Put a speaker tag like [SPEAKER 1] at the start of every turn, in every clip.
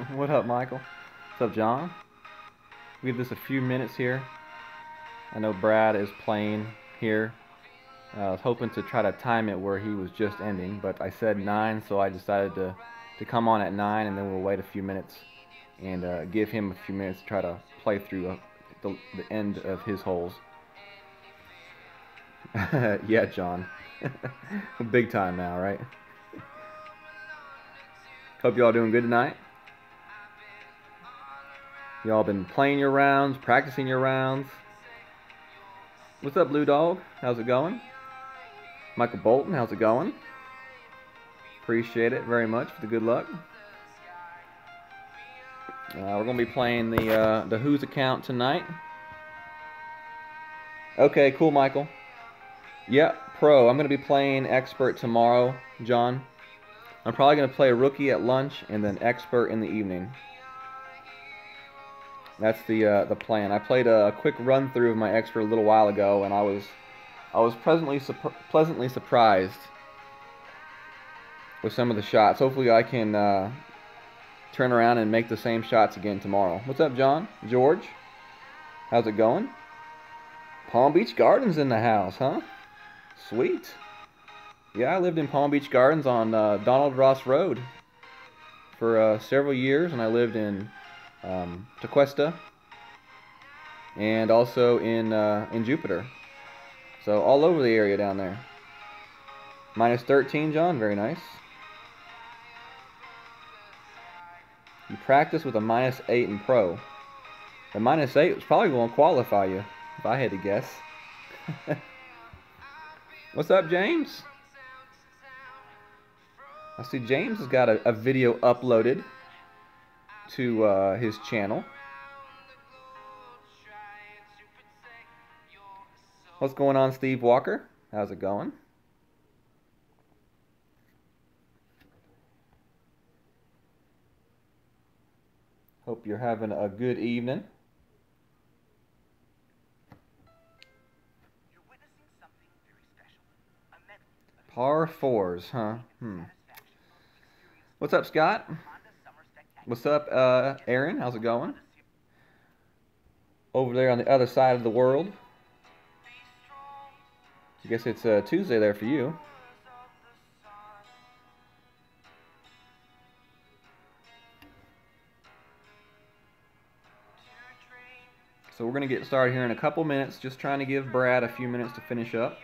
[SPEAKER 1] What up, Michael? What's up, John? Give this a few minutes here. I know Brad is playing here. I was hoping to try to time it where he was just ending, but I said 9, so I decided to come on at 9, and then we'll wait a few minutes and give him a few minutes to try to play through the end of his holes. Yeah, John. Big time now, right? Hope y'all doing good tonight. Y'all been playing your rounds, practicing your rounds. What's up, Blue Dog? How's it going? Michael Bolton, how's it going? Appreciate it very much for the good luck. We're going to be playing the Who's account tonight. Okay, cool, Michael. Yep, pro. I'm going to be playing expert tomorrow, John. I'm probably going to play rookie at lunch and then expert in the evening. That's the plan. I played a quick run through of my expert a little while ago, and I was pleasantly surprised with some of the shots. Hopefully, I can turn around and make the same shots again tomorrow. What's up, John? George? How's it going? Palm Beach Gardens in the house, huh? Sweet. Yeah, I lived in Palm Beach Gardens on Donald Ross Road for several years, and I lived in Tequesta and also in Jupiter. So all over the area down there. Minus 13, John. Very nice. You practice with a minus 8 in pro. The minus 8 was probably going to qualify you, if I had to guess. What's up, James? I see James has got a video uploaded to his channel. What's going on, Steve Walker? How's it going? Hope you're having a good evening. Par 4s, huh? What's up, Scott? What's up, Aaron? How's it going? Over there on the other side of the world. I guess it's Tuesday there for you. So we're going to get started here in a couple minutes. Just trying to give Brad a few minutes to finish up.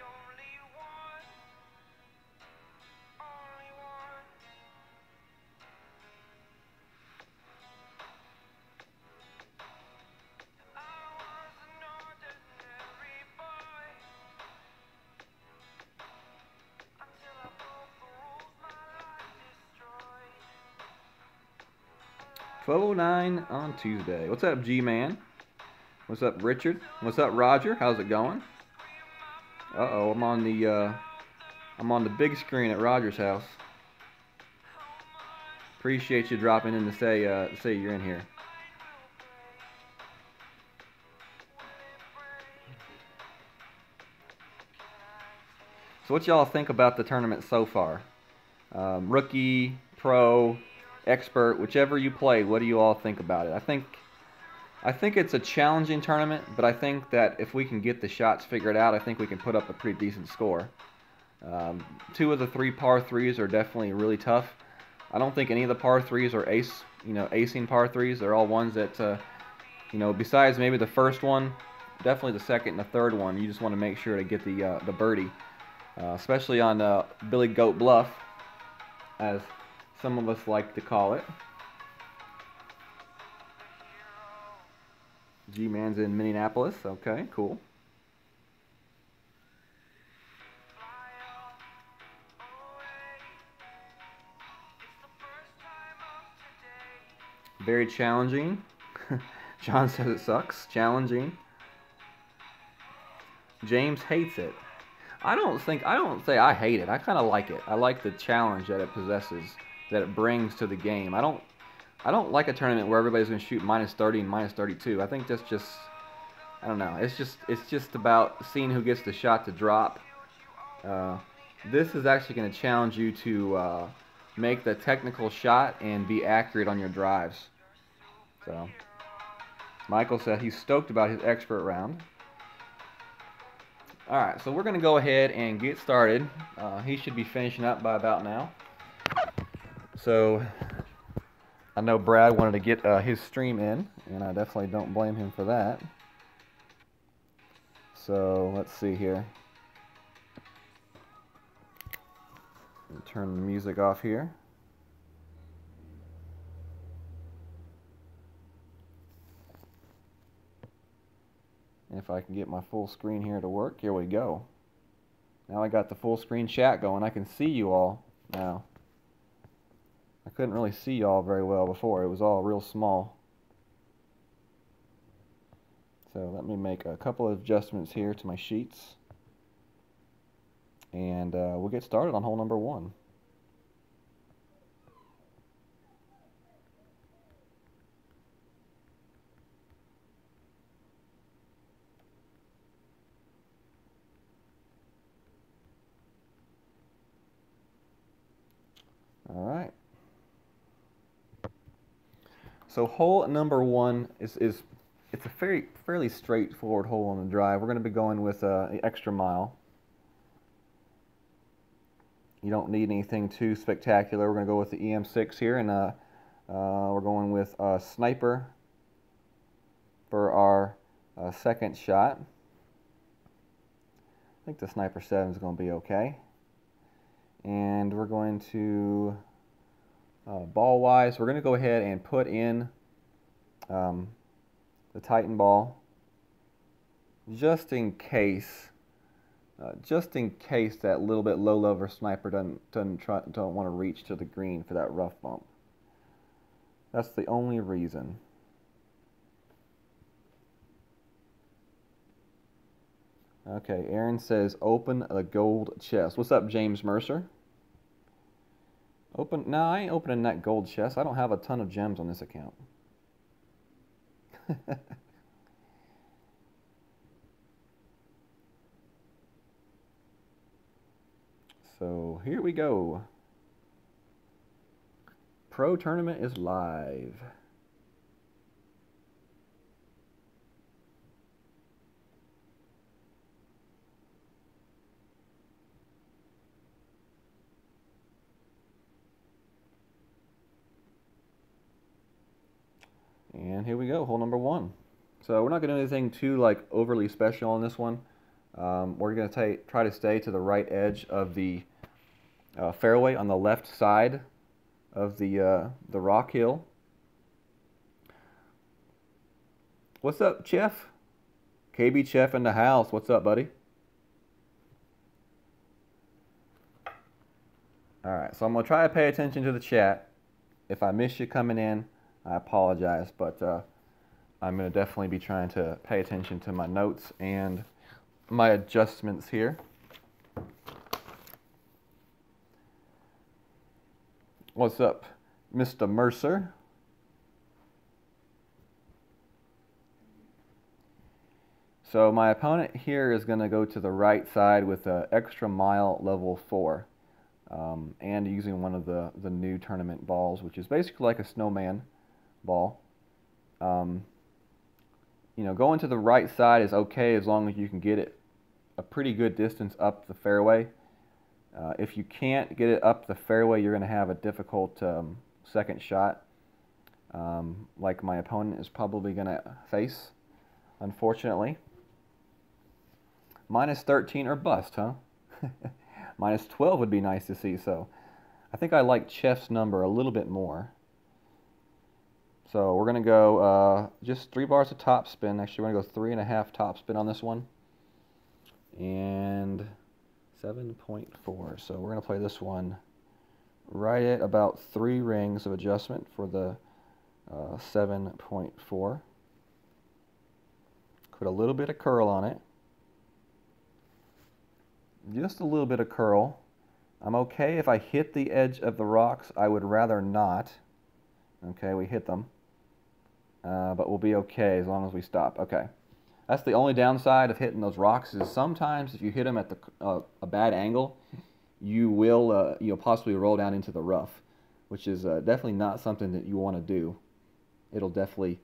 [SPEAKER 1] $12:09 on Tuesday. What's up, G-Man? What's up, Richard? What's up, Roger? How's it going? Uh-oh, I'm on the big screen at Roger's house. Appreciate you dropping in to say you're in here. So what y'all think about the tournament so far? Rookie, pro, expert, whichever you play, what do you all think about it? I think it's a challenging tournament, but I think that if we can get the shots figured out, I think we can put up a pretty decent score. 2 of the 3 par 3s are definitely really tough. I don't think any of the par 3s are acing par 3s. They're all ones that, besides maybe the first one, definitely the second and the third one, you just want to make sure to get the birdie. Especially on Billy Goat Bluff, as some of us like to call it. G-Man's in Minneapolis. Okay, cool. Very challenging. John says it sucks. Challenging. James hates it. I don't say I hate it. I kind of like it. I like the challenge that it possesses, that it brings to the game. I don't like a tournament where everybody's going to shoot minus 30 and minus 32. I think that's just, I don't know. It's just about seeing who gets the shot to drop. This is actually going to challenge you to make the technical shot and be accurate on your drives. So Michael said he's stoked about his expert round. Alright, so we're going to go ahead and get started. He should be finishing up by about now. So I know Brad wanted to get his stream in, and I definitely don't blame him for that. So let's see here. Turn the music off here. If I can get my full screen here to work, here we go. Now I got the full screen chat going. I can see you all now. I couldn't really see y'all very well before. It was all real small. So let me make a couple of adjustments here to my sheets. And we'll get started on hole number 1. All right. So hole number 1 it's a fairly straightforward hole on the drive. We're going to be going with the extra mile. You don't need anything too spectacular. We're going to go with the EM6 here, and we're going with Sniper for our second shot. I think the Sniper 7 is going to be okay. And we're going to, ball-wise, we're going to go ahead and put in the Titan ball just in case that little bit low-level sniper don't want to reach to the green for that rough bump. That's the only reason. Okay, Aaron says open a gold chest. What's up, James Mercer? No, I ain't opening that gold chest. I don't have a ton of gems on this account. So here we go. Pro tournament is live. And here we go, hole number 1. So we're not going to do anything too overly special on this one. We're going to try to stay to the right edge of the fairway on the left side of the rock hill. What's up, Chef? KB Chef in the house. What's up, buddy? Alright, so I'm going to try to pay attention to the chat. If I miss you coming in, I apologize, but I'm going to definitely be trying to pay attention to my notes and my adjustments here. What's up, Mr. Mercer? So my opponent here is going to go to the right side with an extra mile level 4. And using one of the new tournament balls, which is basically like a snowman ball. You know, going to the right side is okay as long as you can get it a pretty good distance up the fairway. If you can't get it up the fairway, you're going to have a difficult second shot, like my opponent is probably going to face, unfortunately. Minus 13 or bust, huh? Minus 12 would be nice to see, so I think I like Chef's number a little bit more. So we're going to go just 3 bars of top spin. Actually, we're going to go 3.5 top spin on this one. And 7.4. So we're going to play this one right at about 3 rings of adjustment for the 7.4. Put a little bit of curl on it. Just a little bit of curl. I'm okay if I hit the edge of the rocks. I would rather not. Okay, we hit them. But we'll be okay as long as we stop. Okay. That's the only downside of hitting those rocks is sometimes if you hit them at a bad angle, you'll possibly roll down into the rough. which is definitely not something that you want to do. It'll definitely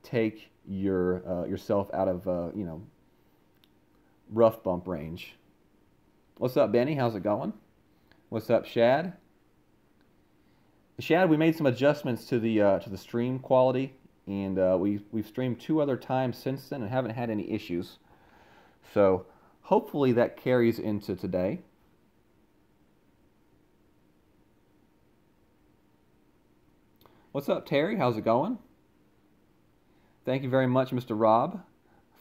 [SPEAKER 1] take yourself out of rough bump range. What's up, Benny? How's it going? What's up, Shad? Shad, we made some adjustments to the stream quality, and we've streamed 2 other times since then and haven't had any issues. So hopefully that carries into today. What's up, Terry? How's it going? Thank you very much, Mr. Rob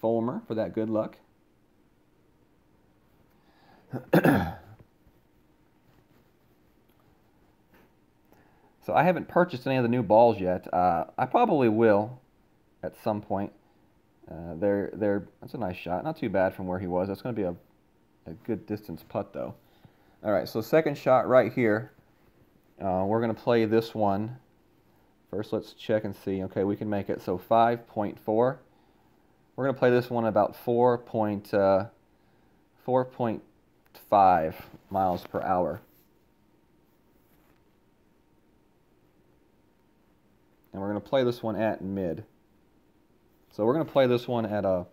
[SPEAKER 1] Fulmer, for that good luck. So I haven't purchased any of the new balls yet. I probably will at some point. That's a nice shot. Not too bad from where he was. That's going to be a good distance putt, though. All right, so second shot right here. We're going to play this one. First, let's check and see. Okay, we can make it. So 5.4. We're going to play this one about 4.5 miles per hour. And we're going to play this one at mid. So we're going to play this one at a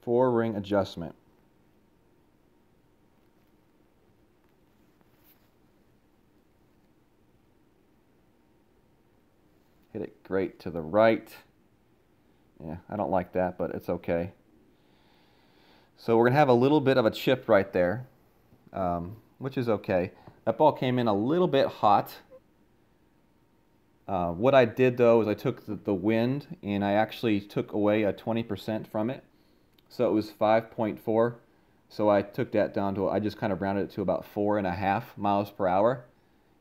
[SPEAKER 1] 4-ring adjustment. Hit it great to the right. Yeah, I don't like that, but it's okay. So we're going to have a little bit of a chip right there, which is okay. That ball came in a little bit hot. What I did, though, is I took the wind, and I actually took away a 20% from it. So it was 5.4. So I took that down to, I just kind of rounded it to about 4.5 miles per hour.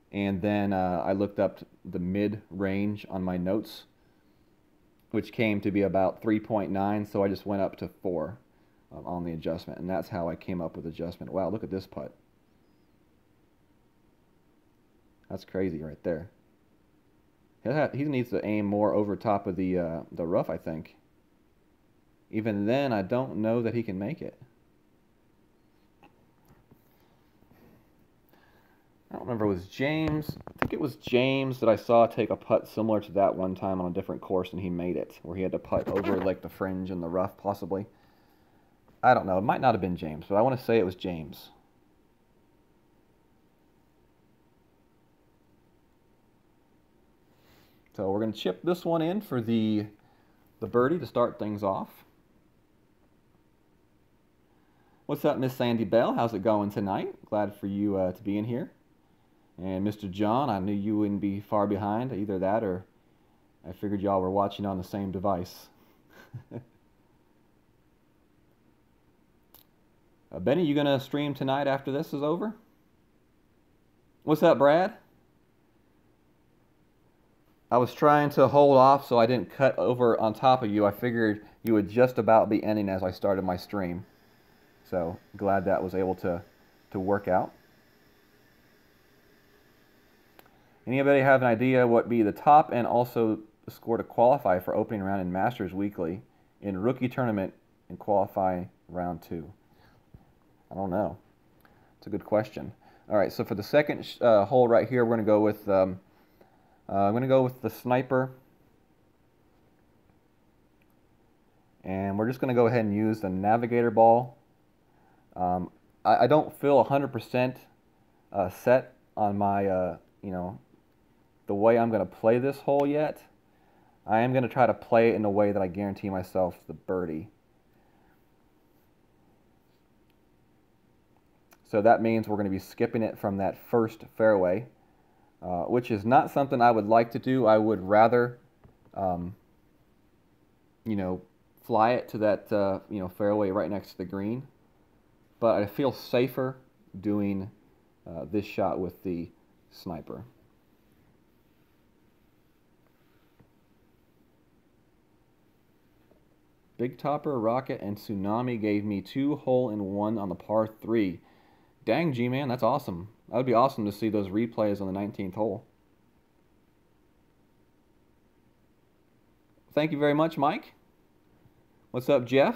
[SPEAKER 1] And then I looked up the mid-range on my notes, which came to be about 3.9. So I just went up to 4 on the adjustment. And that's how I came up with adjustment. Wow, look at this putt. That's crazy right there. He needs to aim more over top of the rough, I think. Even then, I don't know that he can make it. I don't remember, it was James. I think it was James that I saw take a putt similar to that one time on a different course, and he made it, where he had to putt over like the fringe and the rough, possibly. I don't know. It might not have been James, but I want to say it was James. So we're going to chip this one in for the birdie to start things off. What's up, Miss Sandy Bell? How's it going tonight? Glad for you to be in here. And Mr. John, I knew you wouldn't be far behind. Either that or I figured y'all were watching on the same device. Benny, you going to stream tonight after this is over? What's up, Brad? I was trying to hold off so I didn't cut over on top of you. I figured you would just about be ending as I started my stream. So glad that was able to work out. Anybody have an idea what would be the top and also the score to qualify for opening round in Masters Weekly in rookie tournament and qualify round 2? I don't know. It's a good question. All right, so for the second hole right here, we're going to go with I'm going to go with the sniper, and we're just going to go ahead and use the navigator ball. I don't feel 100% set on my, the way I'm going to play this hole yet. I am going to try to play it in a way that I guarantee myself the birdie. So that means we're going to be skipping it from that first fairway. Which is not something I would like to do. I would rather, fly it to that, fairway right next to the green. But I feel safer doing this shot with the sniper. Big Topper, Rocket, and Tsunami gave me 2 hole-in-one on the par 3. Dang, G-Man, that's awesome. That would be awesome to see those replays on the 19th hole. Thank you very much, Mike. What's up, Jeff?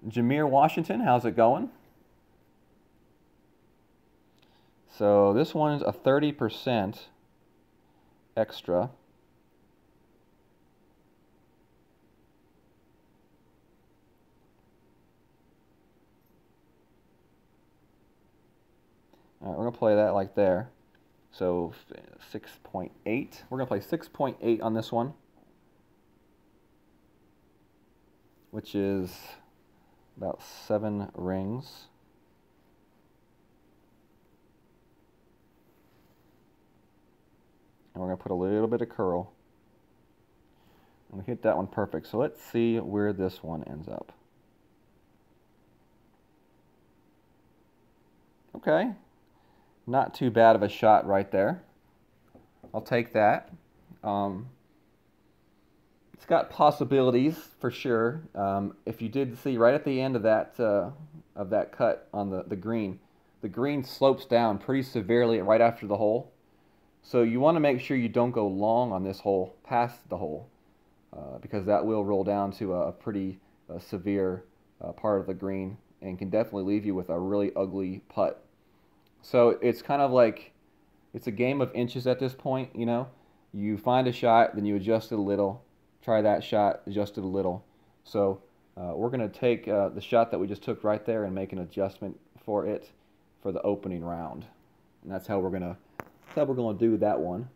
[SPEAKER 1] Jameer Washington, how's it going? So this one is a 30% extra. All right, we're going to play that like there. So 6.8. We're going to play 6.8 on this one, which is about 7 rings. And we're going to put a little bit of curl. And we hit that one perfect. So let's see where this one ends up. Okay. Not too bad of a shot right there. I'll take that. It's got possibilities for sure. If you did see right at the end of that cut on the green slopes down pretty severely right after the hole. So you want to make sure you don't go long on this hole past the hole, because that will roll down to a pretty severe part of the green and can definitely leave you with a really ugly putt. So it's kind of like it's a game of inches at this point. You know, you find a shot, then you adjust it a little. Try that shot, adjust it a little. So we're going to take the shot that we just took right there and make an adjustment for it for the opening round. And that's how we're going to do that one.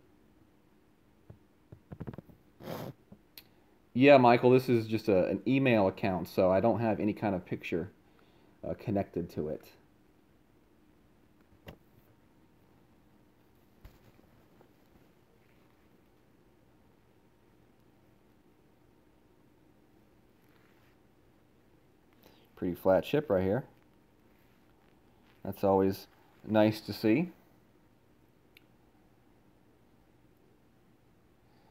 [SPEAKER 1] Yeah, Michael, this is just an email account, so I don't have any kind of picture connected to it. Pretty flat chip right here. That's always nice to see.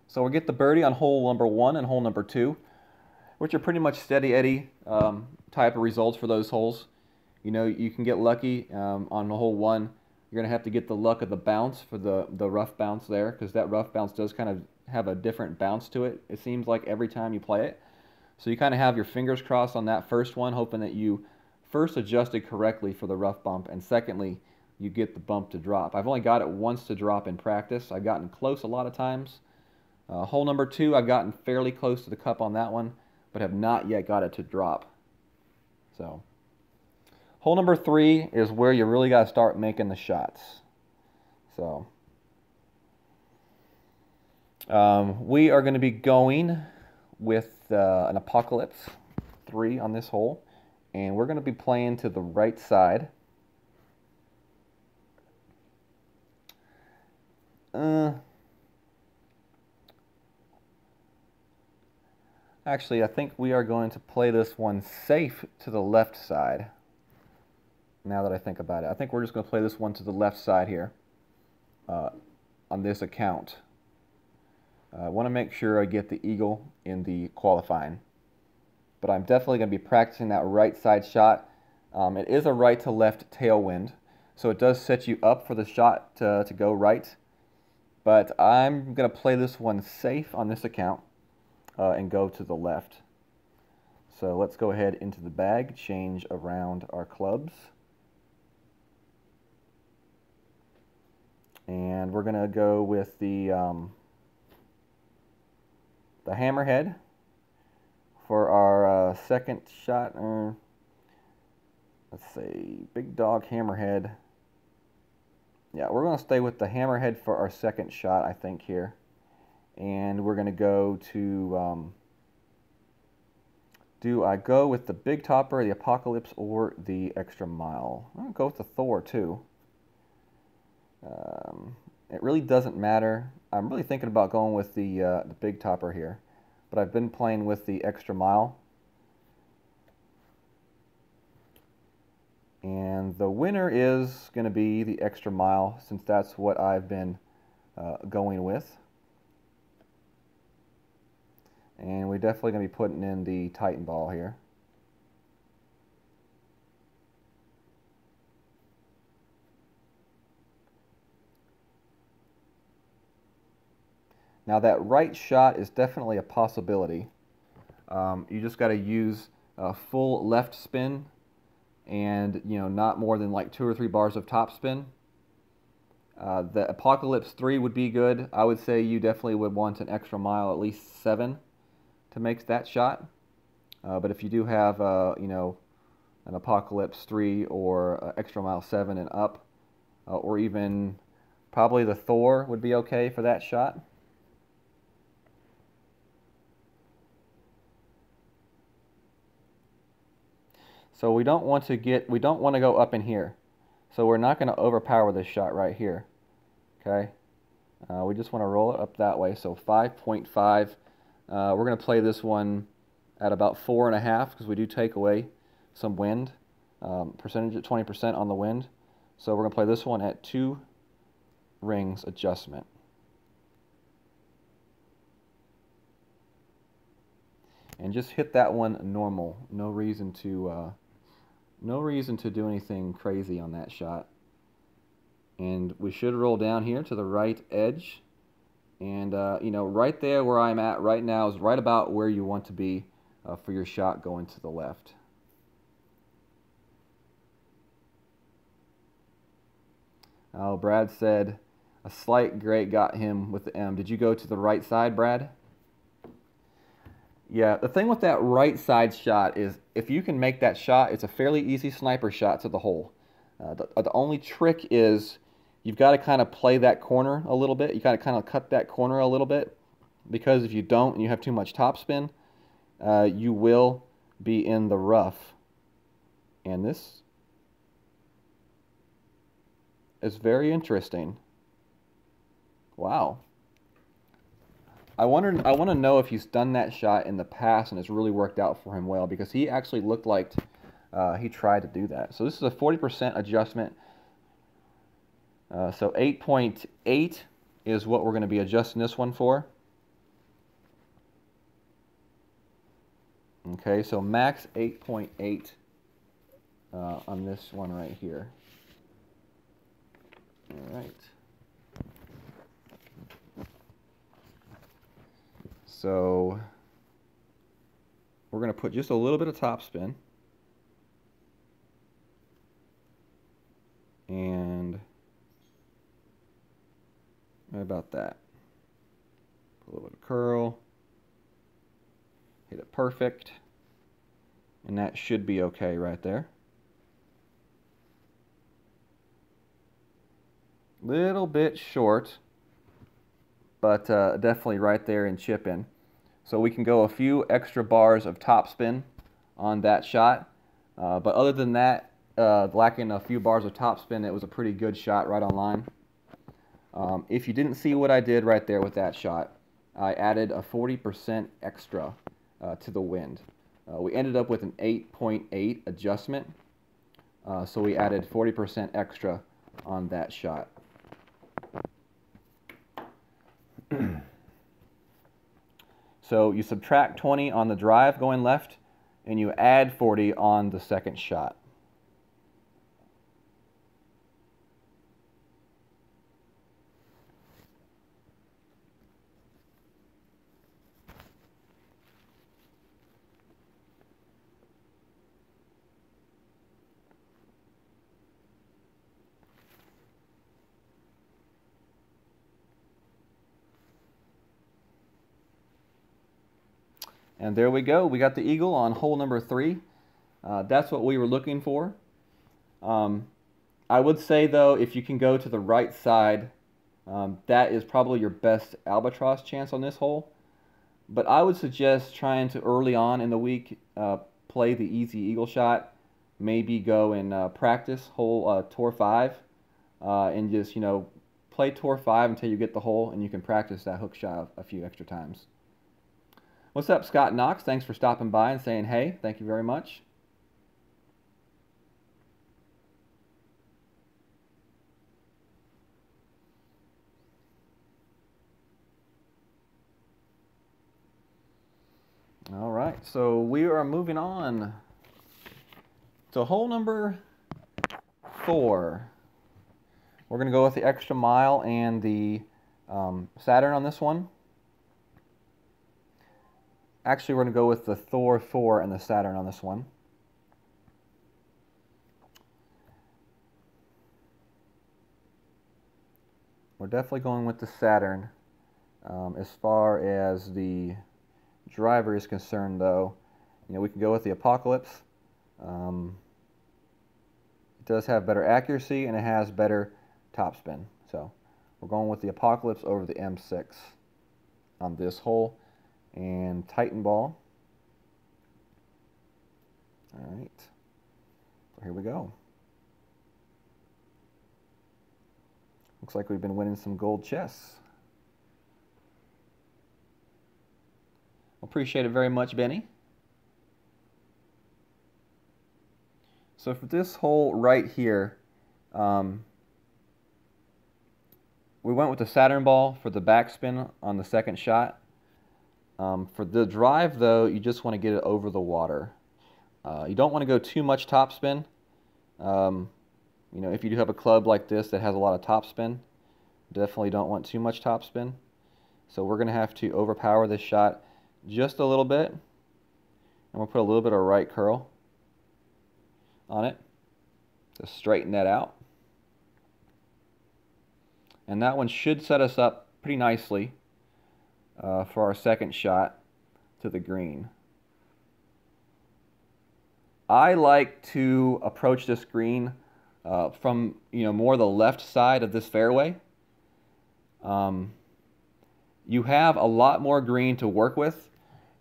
[SPEAKER 1] So we'll get the birdie on hole number 1 and hole number 2, which are pretty much steady Eddie type of results for those holes. You know, you can get lucky on hole 1. You're going to have to get the luck of the bounce for the rough bounce there, because that rough bounce does kind of have a different bounce to it, it seems like, every time you play it. So you kind of have your fingers crossed on that first one, hoping that you first adjusted correctly for the rough bump, and secondly, you get the bump to drop. I've only got it once to drop in practice. I've gotten close a lot of times. Hole number 2, I've gotten fairly close to the cup on that one, but have not yet got it to drop. So, hole number 3 is where you really got to start making the shots. So, we are going to be going with an Apocalypse 3 on this hole, and we're going to be playing to the right side. Actually, I think we are going to play this one safe to the left side. Now that I think about it, I think we're just going to play this one to the left side here on this account. I want to make sure I get the eagle in the qualifying. But I'm definitely going to be practicing that right side shot. It is a right to left tailwind, so it does set you up for the shot to go right. But I'm going to play this one safe on this account and go to the left. So let's go ahead into the bag, change around our clubs. And we're going to go with the hammerhead for our second shot. Let's see, big dog hammerhead. Yeah, we're going to stay with the hammerhead for our second shot, I think, here. And we're going to go to, do I go with the Big Topper, the Apocalypse, or the Extra Mile? I'm going to go with the Thor, too. It really doesn't matter. I'm really thinking about going with the Big Topper here. But I've been playing with the Extra Mile. And the winner is going to be the Extra Mile, since that's what I've been going with. And we're definitely going to be putting in the Titan ball here. Now that right shot is definitely a possibility. You just got to use full left spin and not more than like 2 or 3 bars of top spin. The Apocalypse 3 would be good. I would say you definitely would want an extra mile, at least 7, to make that shot. But if you do have an Apocalypse 3 or extra mile 7 and up, or even probably the Thor would be okay for that shot. So we don't want to go up in here. So we're not going to overpower this shot right here. Okay. We just want to roll it up that way. So 5.5. We're going to play this one at about 4.5 because we do take away some wind. Percentage at 20% on the wind. So we're going to play this one at 2 rings adjustment. And just hit that one normal. No reason to do anything crazy on that shot. And we should roll down here to the right edge. And right there where I'm at right now is right about where you want to be for your shot going to the left. Oh, Brad said a slight grate got him with the M. Did you go to the right side, Brad? Yeah, the thing with that right side shot is if you can make that shot, it's a fairly easy sniper shot to the hole. The only trick is you've got to kind of play that corner a little bit. You got to kind of cut that corner a little bit, because if you don't and you have too much topspin, you will be in the rough. And this is very interesting. Wow. I want to know if he's done that shot in the past and it's really worked out for him well, because he actually looked like he tried to do that. So this is a 40% adjustment. So 8.8 is what we're going to be adjusting this one for. Okay, so max 8.8 on this one right here. All right. So we're going to put just a little bit of topspin. And right about that. Put a little bit of curl. Hit it perfect. And that should be okay right there. Little bit short, but definitely right there in chip in. So we can go a few extra bars of topspin on that shot. But other than that, lacking a few bars of topspin, it was a pretty good shot right on line. If you didn't see what I did right there with that shot, I added a 40% extra to the wind. We ended up with an 8.8 adjustment, so we added 40% extra on that shot. So you subtract 20 on the drive going left, and you add 40 on the second shot. And there we go. We got the eagle on hole number 3. That's what we were looking for. I would say, though, if you can go to the right side, that is probably your best albatross chance on this hole. But I would suggest trying to, early on in the week, play the easy eagle shot. Maybe go and practice hole tour 5, and just, play tour 5 until you get the hole, and you can practice that hook shot a few extra times. What's up, Scott Knox? Thanks for stopping by and saying hey. Thank you very much. All right, so we are moving on to hole number 4. We're going to go with the extra mile and the Saturn on this one. Actually, we're going to go with the Thor 4 and the Saturn on this one. We're definitely going with the Saturn. As far as the driver is concerned, though, we can go with the Apocalypse. It does have better accuracy and it has better topspin. So we're going with the Apocalypse over the M6 on this hole. And Titan ball. All right. So here we go. Looks like we've been winning some gold chests. Appreciate it very much, Benny. So for this hole right here, we went with the Saturn ball for the backspin on the second shot. For the drive, though, you just want to get it over the water. You don't want to go too much topspin. If you do have a club like this that has a lot of topspin, definitely don't want too much topspin. So we're going to have to overpower this shot just a little bit. And we'll put a little bit of right curl on it to straighten that out. And that one should set us up pretty nicely for our second shot to the green. I like to approach this green from more the left side of this fairway. You have a lot more green to work with.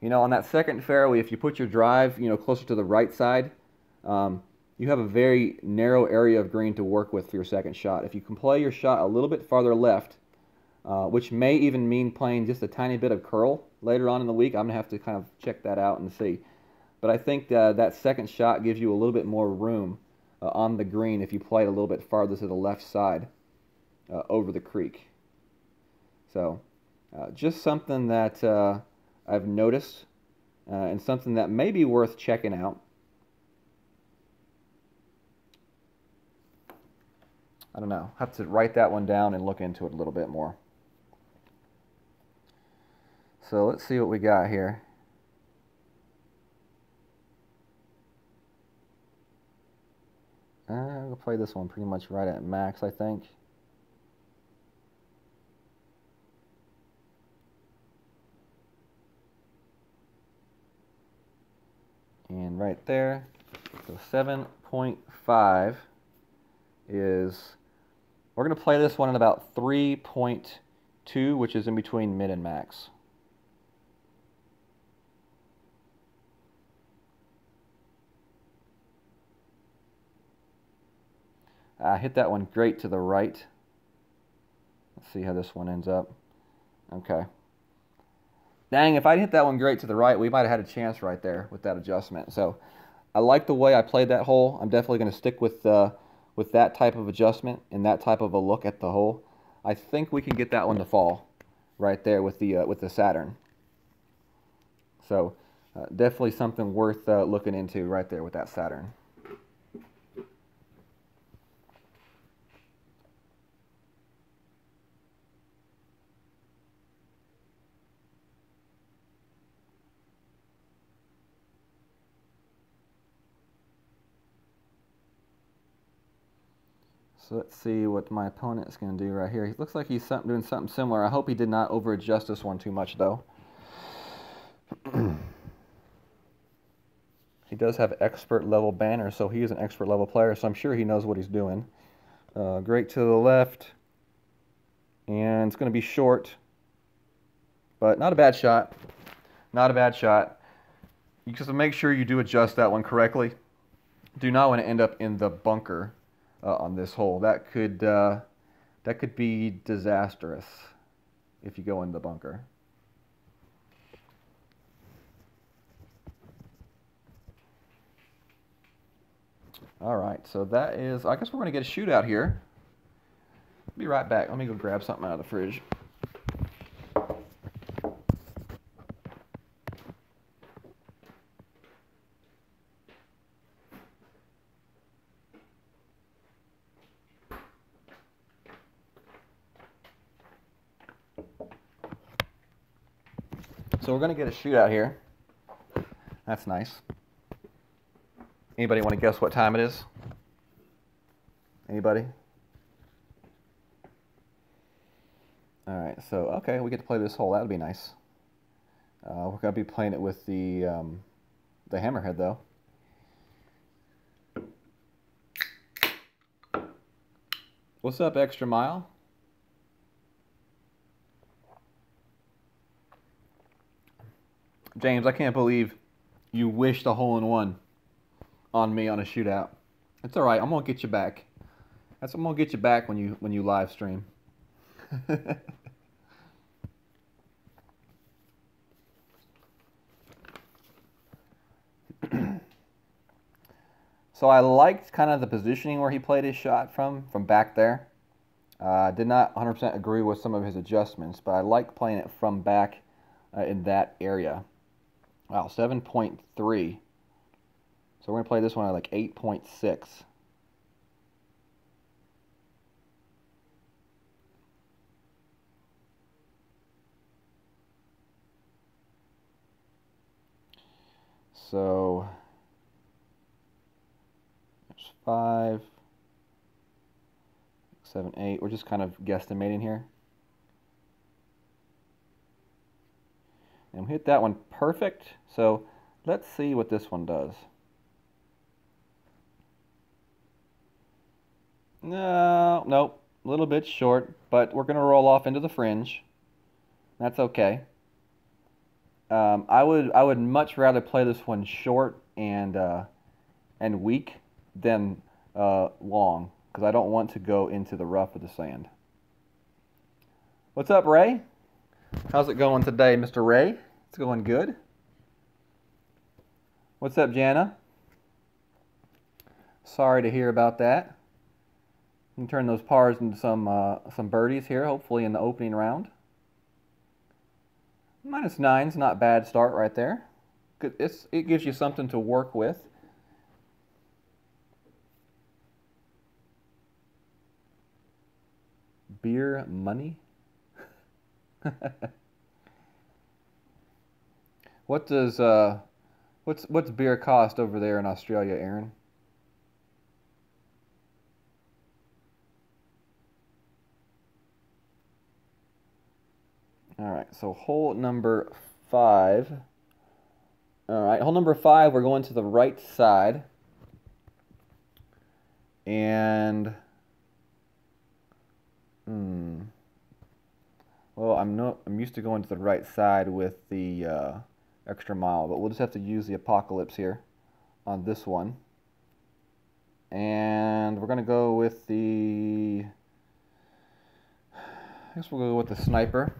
[SPEAKER 1] On that second fairway, if you put your drive closer to the right side, you have a very narrow area of green to work with for your second shot. If you can play your shot a little bit farther left, which may even mean playing just a tiny bit of curl later on in the week, I'm going to have to kind of check that out and see. But I think that second shot gives you a little bit more room on the green if you play it a little bit farther to the left side over the creek. So just something that I've noticed and something that may be worth checking out. I don't know. I have to write that one down and look into it a little bit more. So let's see what we got here. We'll play this one pretty much right at max, I think. And right there, so 7.5 is, we're going to play this one at about 3.2, which is in between mid and max. I hit that one great to the right. Let's see how this one ends up. Okay. Dang, if I hit that one great to the right, we might have had a chance right there with that adjustment. So I like the way I played that hole. I'm definitely going to stick with that type of adjustment and that type of a look at the hole. I think we can get that one to fall right there with the Saturn. So definitely something worth looking into right there with that Saturn. So let's see what my opponent is going to do right here. He looks like he's doing something similar. I hope he did not over-adjust this one too much, though. He does have expert level banner, so he is an expert level player, so I'm sure he knows what he's doing. Great to the left. And it's going to be short, but not a bad shot. Not a bad shot. You just make sure you do adjust that one correctly. Do not want to end up in the bunker on this hole. That could be disastrous if you go in the bunker. All right, so that is, I guess we're going to get a shootout here. Be right back. Let me go grab something out of the fridge. So we're going to get a shootout here. That's nice. Anybody want to guess what time it is? Anybody? All right, so okay, we get to play this hole. That'll be nice. We're gonna be playing it with the hammerhead though. What's up, Extra Mile? James, I can't believe you wished a hole-in-one on me on a shootout. It's all right. I'm gonna get you back. I'm gonna get you back when you live stream. So I liked kind of the positioning where he played his shot from back there. I did not 100% agree with some of his adjustments, but I like playing it from back in that area. Wow, 7.3. So we're going to play this one at like 8.6. So there's 5, 7, 8. We're just kind of guesstimating here. And we hit that one perfect. So let's see what this one does. No, nope, a little bit short, but we're going to roll off into the fringe. That's okay. I would much rather play this one short and weak than long, because I don't want to go into the rough of the sand. What's up, Ray? How's it going today, Mr. Ray? It's going good. What's up, Jana? Sorry to hear about that. You can turn those pars into some birdies here, hopefully in the opening round. -9's not a bad start right there. It gives you something to work with. Beer money? What does what's beer cost over there in Australia, Aaron? All right, so hole number 5. All right, hole number 5, we're going to the right side. And well, I'm used to going to the right side with the extra mile, but we'll just have to use the apocalypse here on this one. And we're gonna go with I guess we'll go with the sniper.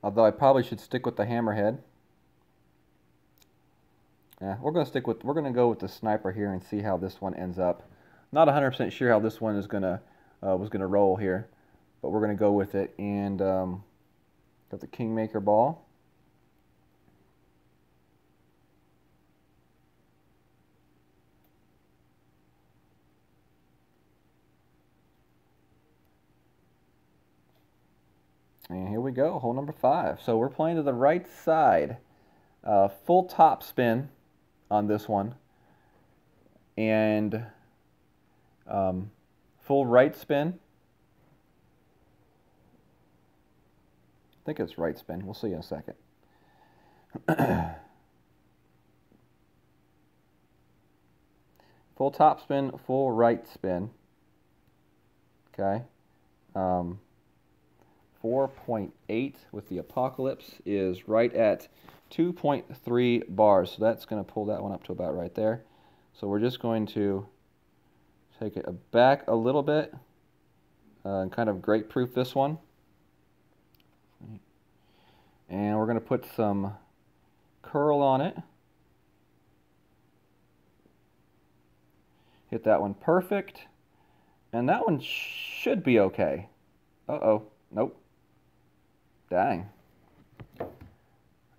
[SPEAKER 1] Although I probably should stick with the hammerhead. Yeah, we're gonna go with the sniper here and see how this one ends up. Not 100% sure how this one is was gonna roll here, but we're gonna go with it. And got the Kingmaker ball. And here we go, hole number 5. So we're playing to the right side. Full top spin on this one. And full right spin. I think it's right spin. We'll see in a second. Full top spin, full right spin. Okay. 4.8 with the apocalypse is right at 2.3 bars. So that's going to pull that one up to about right there. So we're just going to take it back a little bit and kind of grapefruit this one. And we're going to put some curl on it. Hit that one perfect. And that one should be okay. Uh-oh. Nope. Dang.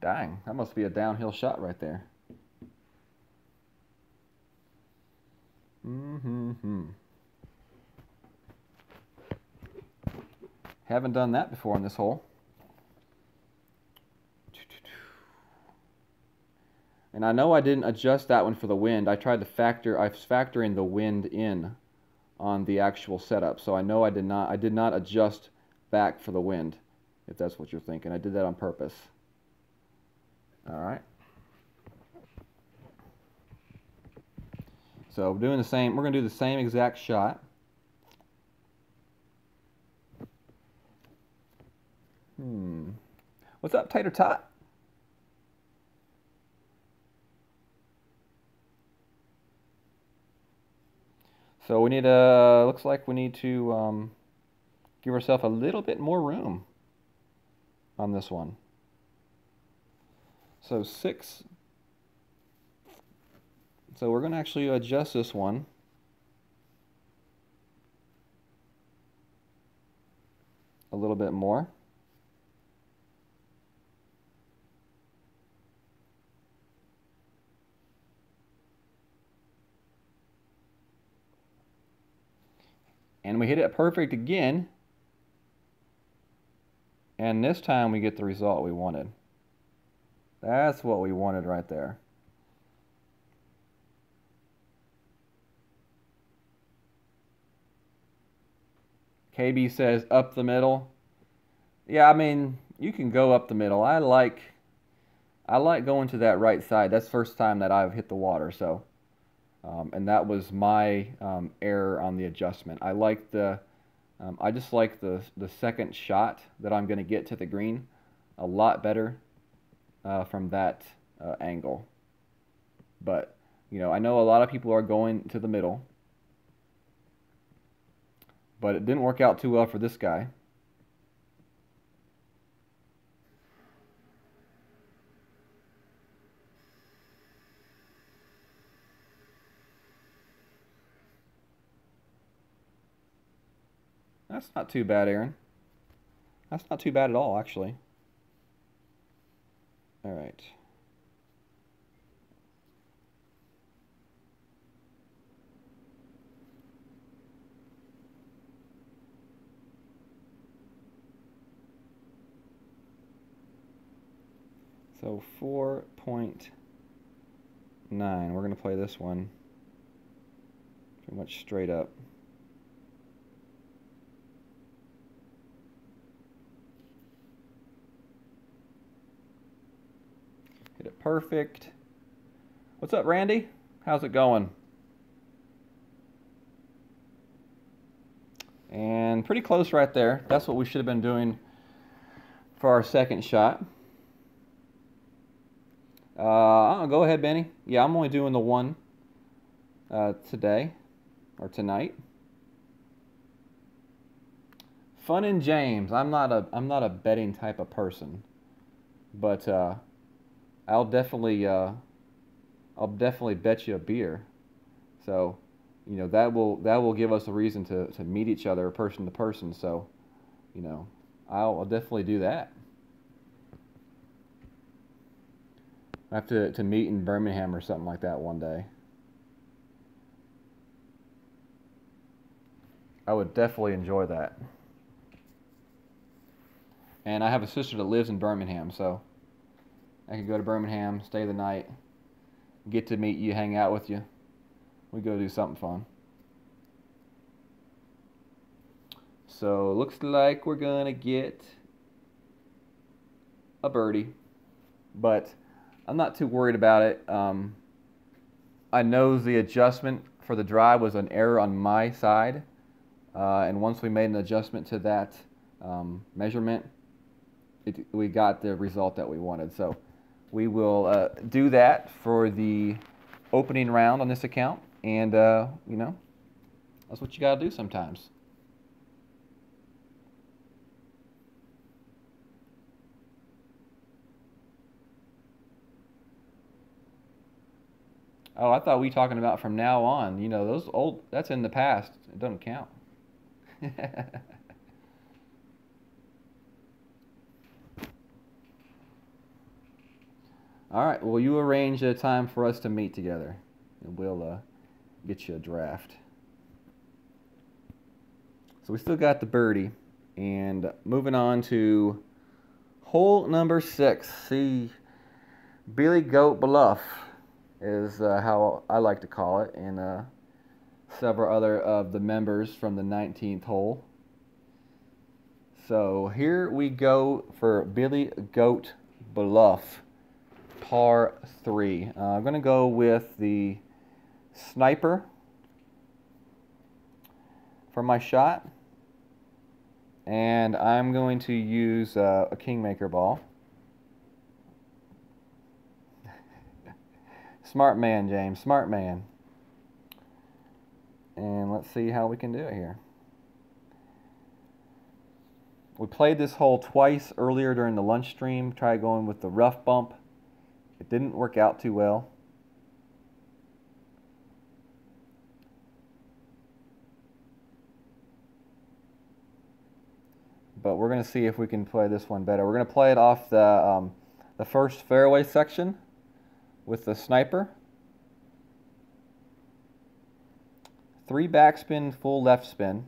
[SPEAKER 1] Dang. That must be a downhill shot right there. Haven't done that before in this hole. And I know I didn't adjust that one for the wind. I was factoring the wind in on the actual setup. So I know I did not adjust back for the wind, if that's what you're thinking. I did that on purpose. All right. So we're going to do the same exact shot. What's up, Tater Tot? So we need looks like we need to give ourselves a little bit more room on this one. So 6. So we're going to actually adjust this one. A little bit more. And we hit it perfect again. And this time we get the result we wanted. That's what we wanted right there. KB says up the middle. Yeah, I mean, you can go up the middle. I like going to that right side. That's the first time that I've hit the water, so and that was my error on the adjustment. I just like the second shot that I'm going to get to the green a lot better from that angle. But you know, I know a lot of people are going to the middle, but it didn't work out too well for this guy. That's not too bad, Aaron. That's not too bad at all, actually. All right. So 4.9. We're going to play this one pretty much straight up. Hit it perfect. What's up, Randy? How's it going? And pretty close right there. That's what we should have been doing for our second shot. Go ahead, Benny. Yeah, I'm only doing the one today or tonight. Fun and James. I'm not a betting type of person, but I'll definitely bet you a beer. So, you know, that will give us a reason to meet each other person to person. So, you know, I'll definitely do that. I have to meet in Birmingham or something like that one day. I would definitely enjoy that. And I have a sister that lives in Birmingham, so I could go to Birmingham, stay the night, get to meet you, hang out with you. We go do something fun. So looks like we're gonna get a birdie, but I'm not too worried about it. I know the adjustment for the drive was an error on my side, and once we made an adjustment to that measurement, we got the result that we wanted. So we will do that for the opening round on this account, and you know, that's what you got to do sometimes. Oh, I thought we talking about from now on. You know, those old, that's in the past. It doesn't count. All right, well, you arrange a time for us to meet together, and we'll get you a draft. So we still got the birdie, and moving on to hole number 6. See, Billy Goat Bluff. is how I like to call it, and several other of the members from the 19th hole. So here we go for Billy Goat Bluff, par 3. I'm going to go with the sniper for my shot, and I'm going to use a Kingmaker ball. Smart man, James, smart man. And let's see how we can do it here. We played this hole twice earlier during the lunch stream. Tried going with the rough bump. It didn't work out too well. But we're going to see if we can play this one better. We're going to play it off the first fairway section with the sniper. 3 backspin, full left spin.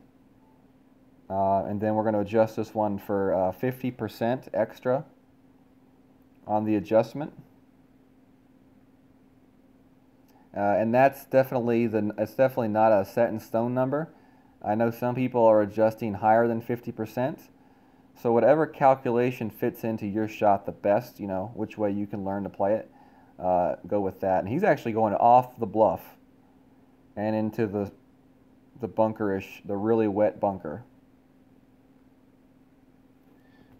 [SPEAKER 1] And then we're going to adjust this one for 50% extra on the adjustment. And that's definitely it's definitely not a set in stone number. I know some people are adjusting higher than 50%. So whatever calculation fits into your shot the best, you know, which way you can learn to play it, go with that. And he's actually going off the bluff and into the bunkerish, the really wet bunker.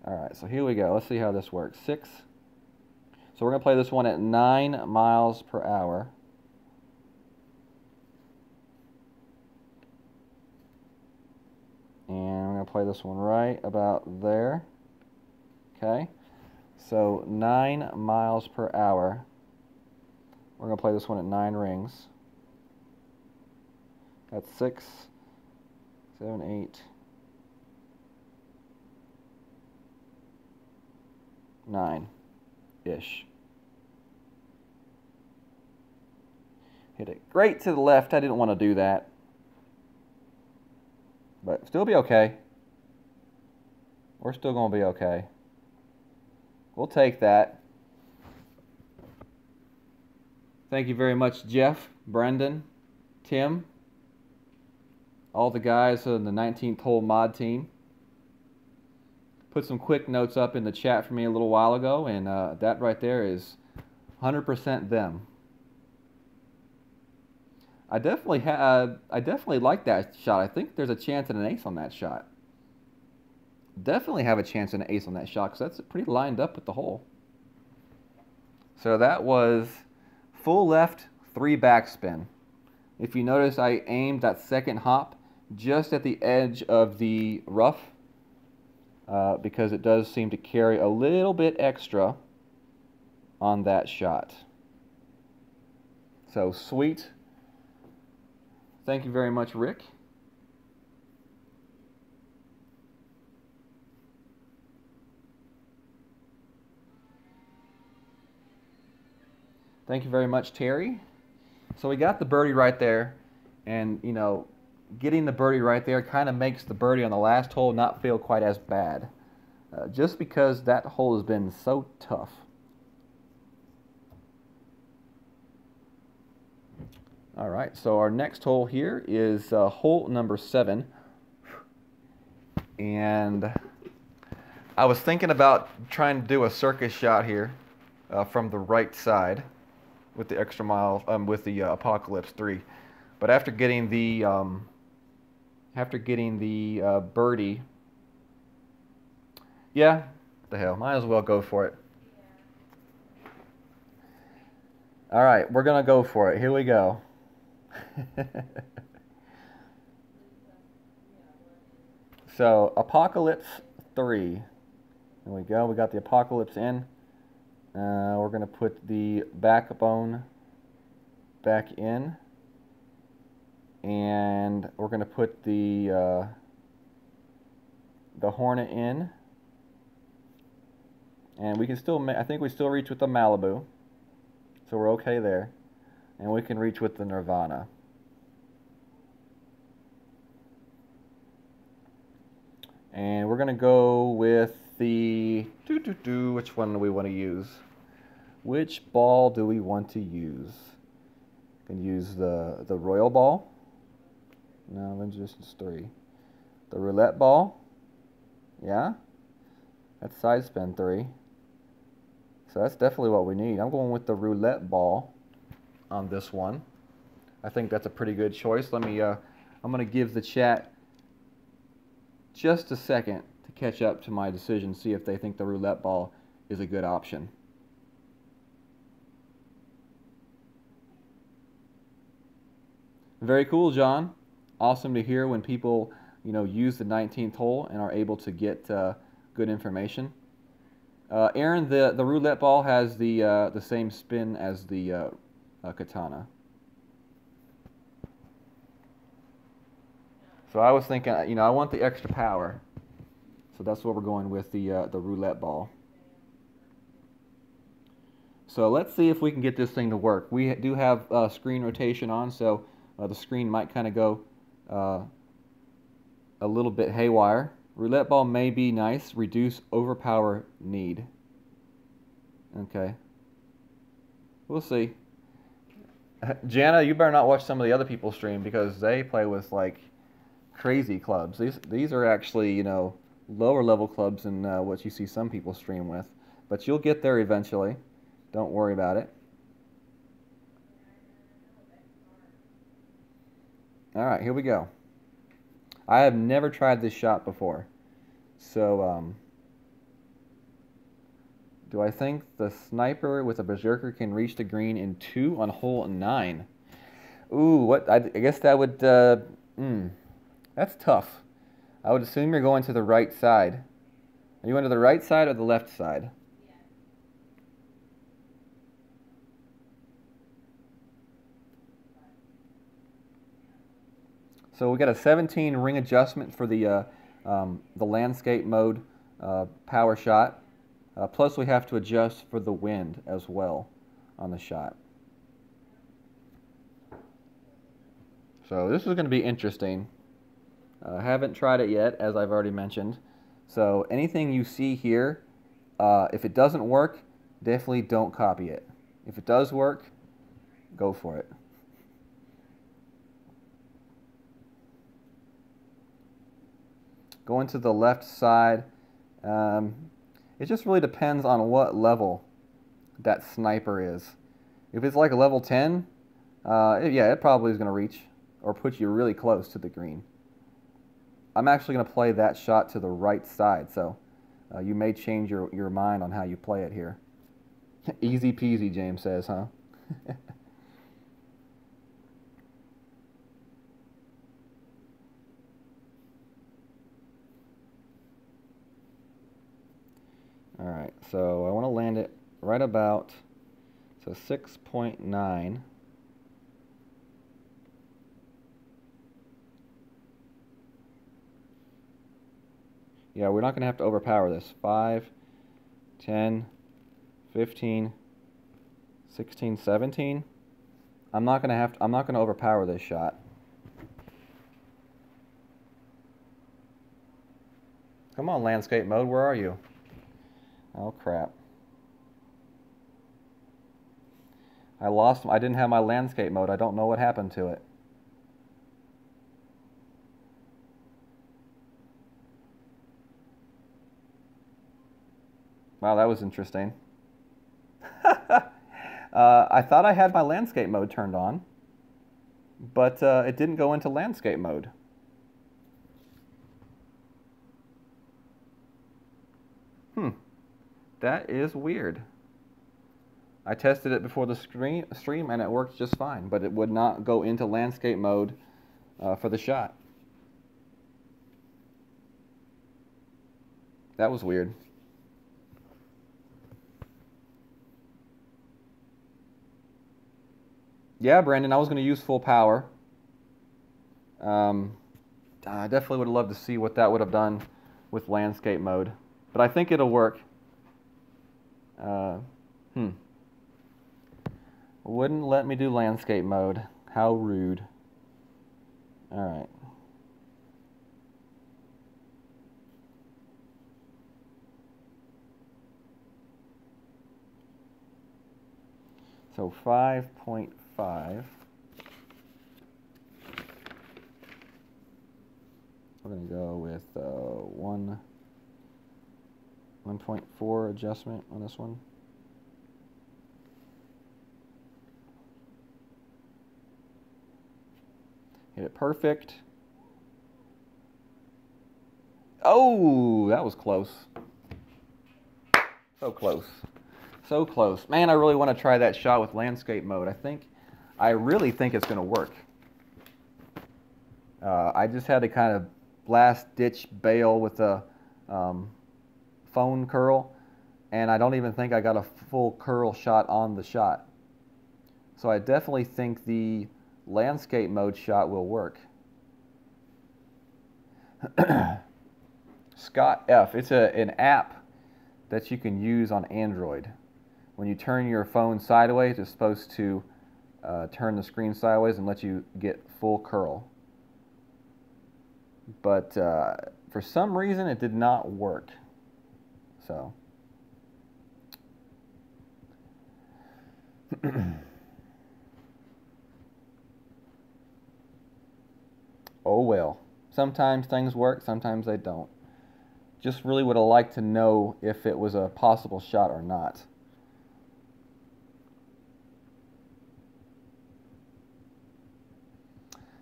[SPEAKER 1] All right, so here we go. Let's see how this works. 6. So we're going to play this one at 9 miles per hour. And I'm going to play this one right about there. Okay. So 9 miles per hour. We're going to play this one at 9 rings. That's 6, 7, 8, 9-ish. Hit it great to the left. I didn't want to do that. But still be okay. We're still going to be okay. We'll take that. Thank you very much, Jeff, Brendan, Tim, all the guys on the 19th hole mod team. Put some quick notes up in the chat for me a little while ago, and that right there is 100% them. I definitely like that shot. I think there's a chance at an ace on that shot. Definitely have a chance at an ace on that shot because that's pretty lined up with the hole. So that was full left, 3 backspin. If you notice, I aimed that second hop just at the edge of the rough because it does seem to carry a little bit extra on that shot. So sweet. Thank you very much, Rick. Thank you very much, Terry. So we got the birdie right there, and you know, getting the birdie right there kind of makes the birdie on the last hole not feel quite as bad, just because that hole has been so tough. All right, so our next hole here is hole number 7, and I was thinking about trying to do a circus shot here from the right side with the extra mile with the Apocalypse 3, but after getting the birdie, yeah, the hell, might as well go for it. All right, we're gonna go for it. Here we go. So Apocalypse 3. There we go. We got the Apocalypse in. We're going to put the backbone back in, and we're going to put the Hornet in, and we can still, I think we still reach with the Malibu, so we're okay there, and we can reach with the Nirvana. And we're going to go with the which one do we want to use? Which ball do we want to use? can use the royal ball. No, Resistance 3. The roulette ball. Yeah. That's side spin 3. So that's definitely what we need. I'm going with the roulette ball on this one. I think that's a pretty good choice. Let me, I'm going to give the chat just a second to catch up to my decision, see if they think the roulette ball is a good option. Very cool, John. Awesome to hear when people, use the 19th hole and are able to get good information. Aaron, the roulette ball has the same spin as the katana. So I was thinking, I want the extra power. So that's what we're going with, the roulette ball. So let's see if we can get this thing to work. We do have screen rotation on, so the screen might kind of go a little bit haywire. Roulette ball may be nice. Reduce overpower need. Okay. We'll see. Jana, you better not watch some of the other people stream because they play with like crazy clubs. These are actually, lower level clubs than what you see some people stream with. But you'll get there eventually. Don't worry about it. All right, here we go. I have never tried this shot before. So, do I think the sniper with a berserker can reach the green in 2 on hole 9? Ooh, what? I guess that would, that's tough. I would assume you're going to the right side. Are you going to the right side or the left side? So we got a 17 ring adjustment for the landscape mode power shot. Plus we have to adjust for the wind as well on the shot. So this is going to be interesting. I haven't tried it yet, as I've already mentioned. So anything you see here, if it doesn't work, definitely don't copy it. If it does work, go for it. Going to the left side, it just really depends on what level that sniper is. If it's like a level 10, yeah, it probably is going to reach or put you really close to the green. I'm actually going to play that shot to the right side, so you may change your mind on how you play it here. Easy peasy, James says, huh? Alright, so I want to land it right about, so 6.9. Yeah, we're not going to have to overpower this. 5, 10, 15, 16, 17. I'm not going to overpower this shot. Come on, landscape mode, where are you? Oh crap. I didn't have my landscape mode. I don't know what happened to it. Wow, that was interesting. I thought I had my landscape mode turned on, but it didn't go into landscape mode. That is weird. I tested it before the stream and it worked just fine, but it would not go into landscape mode for the shot. That was weird. Yeah, Brandon, I was going to use full power. I definitely would have loved to see what that would have done with landscape mode, but I think it'll work. Wouldn't let me do landscape mode. How rude. Alright. So 5.5. We're going to go with 1.4 adjustment on this one. Hit it perfect. Oh, that was close. So close. So close. Man, I really want to try that shot with landscape mode. I really think it's going to work. I just had to kind of last ditch bail with a phone curl, and I don't even think I got a full curl shot on the shot. So I definitely think the landscape mode shot will work. Scott F. It's an app that you can use on Android. When you turn your phone sideways, it's supposed to turn the screen sideways and let you get full curl. But for some reason, it did not work. So. Oh well. Sometimes things work, sometimes they don't. Just really would have liked to know if it was a possible shot or not.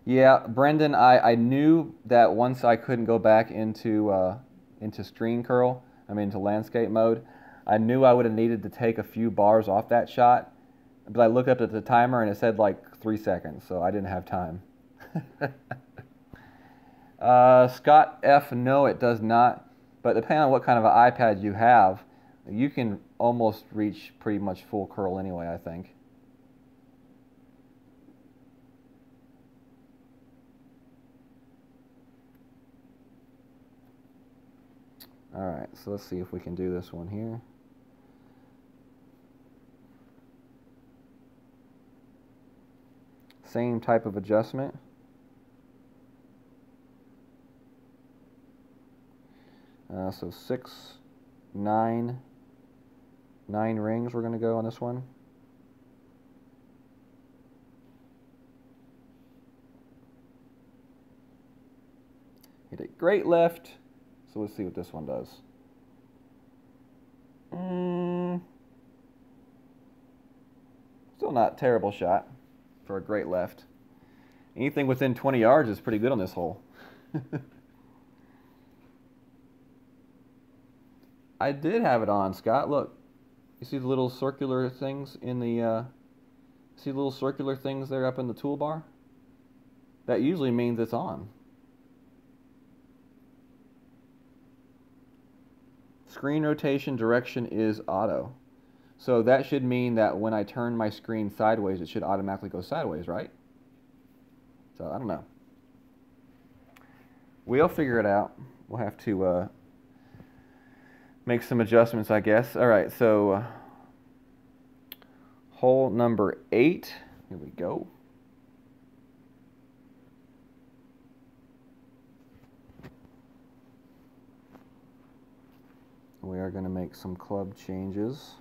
[SPEAKER 1] Yeah, Brendan, I knew that once I couldn't go back into screen curl, into landscape mode, I knew I would have needed to take a few bars off that shot. But I looked up at the timer and it said like 3 seconds, so I didn't have time. Scott F, no, it does not. But depending on what kind of an iPad you have, you can almost reach pretty much full curl anyway, I think. Alright, so let's see if we can do this one here. Same type of adjustment. So 6, 9 rings we're going to go on this one. Hit a great left. So let's see what this one does. Still not a terrible shot for a great left. Anything within 20 yards is pretty good on this hole. I did have it on, Scott. Look, you see the little circular things in the, see the little circular things there up in the toolbar? That usually means it's on. Screen rotation direction is auto. So that should mean that when I turn my screen sideways, it should automatically go sideways, right? So I don't know. We'll figure it out. We'll have to make some adjustments, I guess. All right, so hole number 8. Here we go. We are going to make some club changes.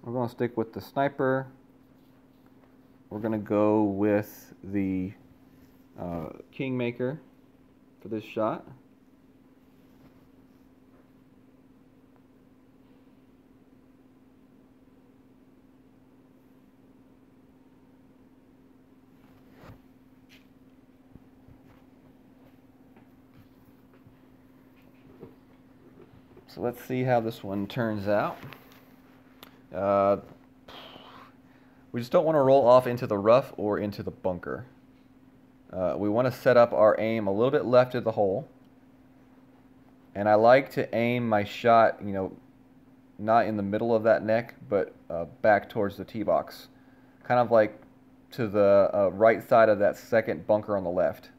[SPEAKER 1] We're going to stick with the sniper. We're going to go with the Kingmaker for this shot. So let's see how this one turns out. We just don't want to roll off into the rough or into the bunker. We want to set up our aim a little bit left of the hole. And I like to aim my shot, you know, not in the middle of that neck, but back towards the tee box. Kind of like to the right side of that second bunker on the left.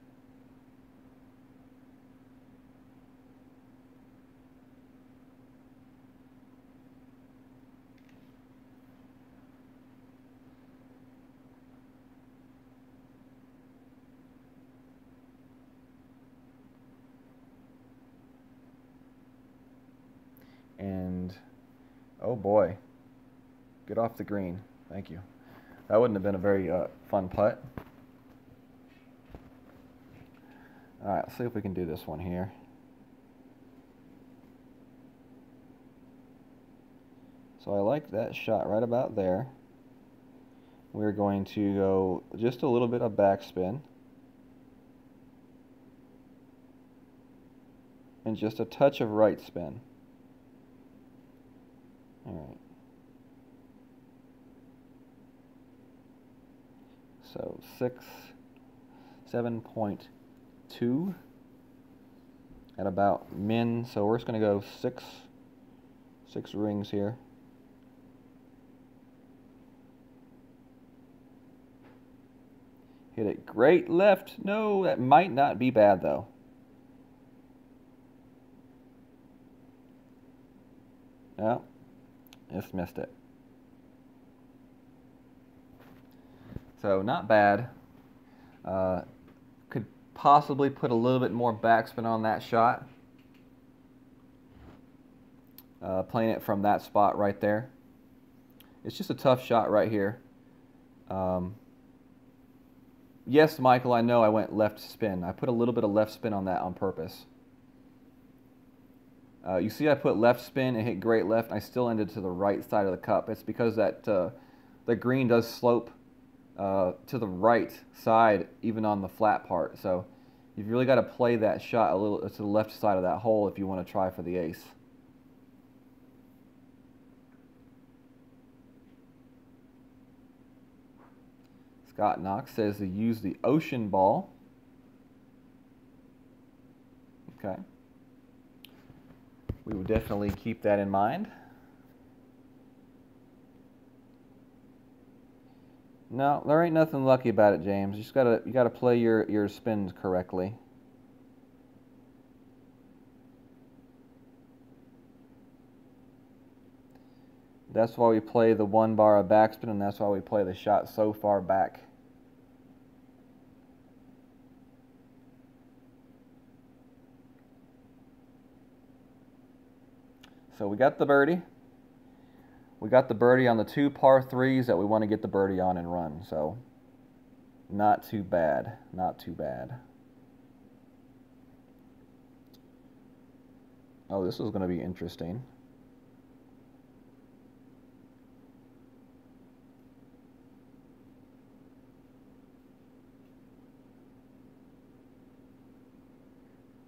[SPEAKER 1] And, oh boy, get off the green. Thank you. That wouldn't have been a very fun putt. Alright, let's see if we can do this one here. So I like that shot right about there. We're going to go just a little bit of backspin. And just a touch of right spin. Alright. So 7.2 at about min. So we're just going to go six rings here. Hit it great left. No, that might not be bad though. No, just missed it. So not bad. Could possibly put a little bit more backspin on that shot. Playing it from that spot right there. It's just a tough shot right here. Yes, Michael, I know I went left spin. I put a little bit of left spin on that on purpose. You see I put left spin and hit great left, and I still ended to the right side of the cup. It's because that the green does slope to the right side, even on the flat part. So you've really got to play that shot a little to the left side of that hole if you want to try for the ace. Scott Knox says to use the ocean ball. Okay. We will definitely keep that in mind. No, there ain't nothing lucky about it, James. You gotta play your spins correctly. That's why we play the 1 bar of backspin, and that's why we play the shot so far back. So we got the birdie. We got the birdie on the 2 par 3s that we want to get the birdie on and run. So not too bad. Not too bad. Oh, this is going to be interesting.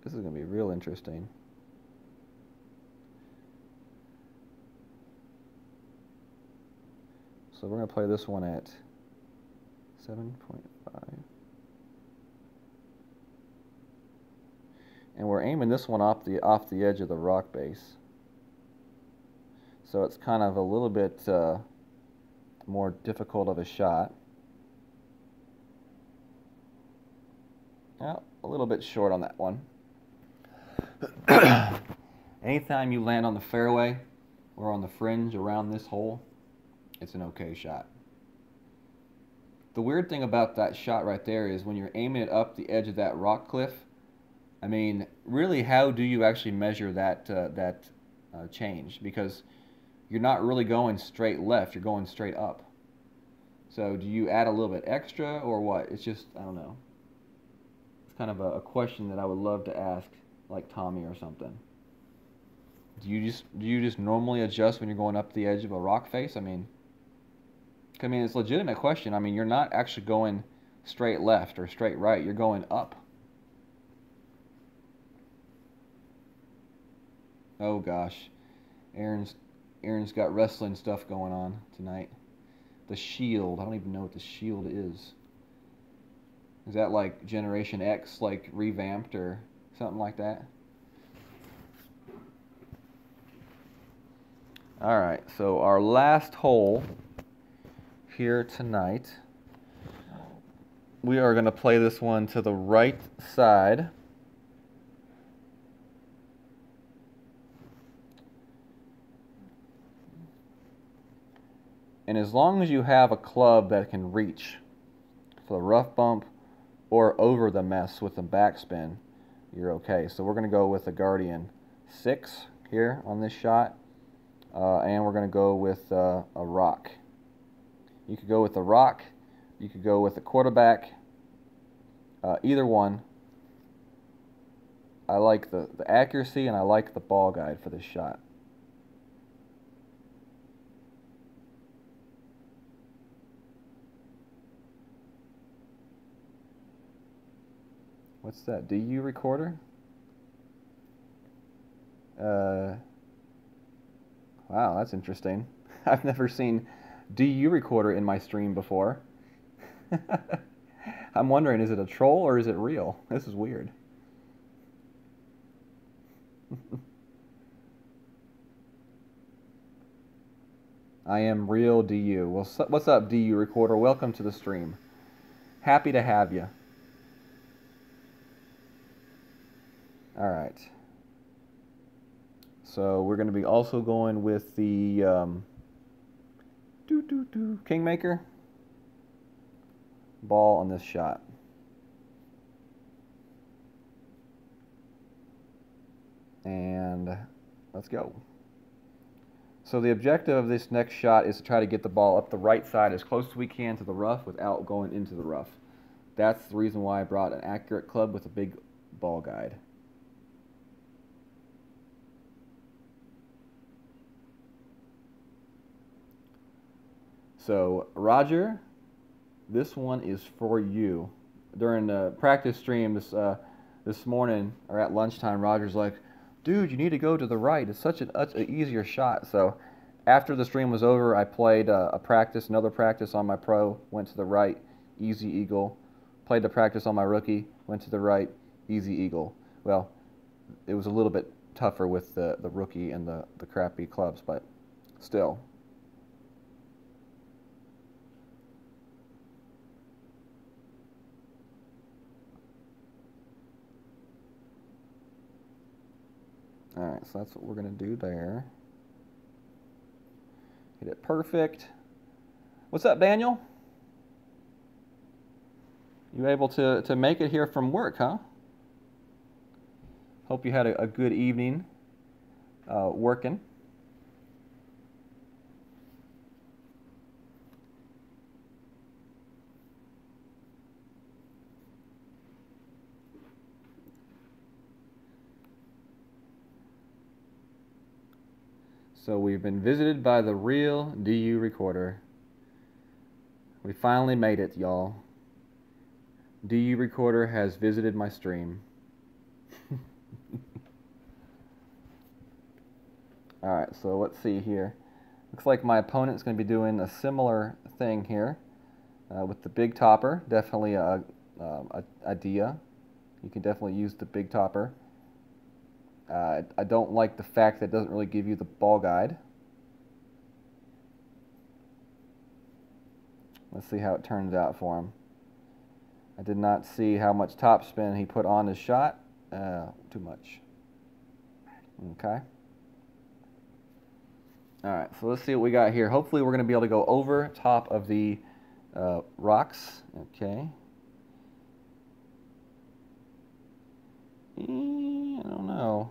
[SPEAKER 1] This is going to be real interesting. So we're going to play this one at 7.5. And we're aiming this one off the edge of the rock base. So it's kind of a little bit more difficult of a shot. Well, a little bit short on that one. Anytime you land on the fairway or on the fringe around this hole, it's an okay shot. The weird thing about that shot right there is when you're aiming it up the edge of that rock cliff, I mean, really, how do you actually measure that change? Because you're not really going straight left, you're going straight up. So do you add a little bit extra or what? It's just, I don't know. It's kind of a question that I would love to ask, like Tommy or something. Do you just normally adjust when you're going up the edge of a rock face? I mean, it's a legitimate question. I mean, you're not actually going straight left or straight right. You're going up. Oh gosh, Aaron's got wrestling stuff going on tonight. The Shield. I don't even know what the Shield is. Is that like Generation X, like revamped or something like that? All right, so our last hole here tonight, we are going to play this one to the right side. And as long as you have a club that can reach for the rough bump or over the mess with the backspin, you're okay. So we're going to go with the Guardian 6 here on this shot. And we're going to go with a rock. You could go with the rock. You could go with the quarterback. Either one. I like the accuracy, and I like the ball guide for this shot. What's that? DU recorder? Wow, that's interesting. I've never seen DU recorder in my stream before. I'm wondering, is it a troll or is it real? This is weird. I am real DU. Well, what's up, DU recorder? Welcome to the stream. Happy to have you. All right. So we're going to be also going with the Kingmaker ball on this shot. And let's go. So the objective of this next shot is to try to get the ball up the right side as close as we can to the rough without going into the rough. That's the reason why I brought an accurate club with a big ball guide. So, Roger, this one is for you. During the practice stream this morning, or at lunchtime, Roger's like, dude, you need to go to the right. It's such an easier shot. So, after the stream was over, I played another practice on my pro, went to the right, easy eagle. Played the practice on my rookie, went to the right, easy eagle. Well, it was a little bit tougher with the rookie and the crappy clubs, but still. Alright, so that's what we're going to do there. Hit it perfect. What's up, Daniel? You able to make it here from work, huh? Hope you had a good evening working. So we've been visited by the real DU recorder. We finally made it, y'all. DU recorder has visited my stream. Alright, so let's see here. Looks like my opponent's going to be doing a similar thing here with the big topper. Definitely a idea. You can definitely use the big topper. I don't like the fact that it doesn't really give you the ball guide. Let's see how it turns out for him. I did not see how much topspin he put on his shot. Too much. Okay. Alright, so let's see what we got here. Hopefully we're going to be able to go over top of the rocks. Okay. I don't know.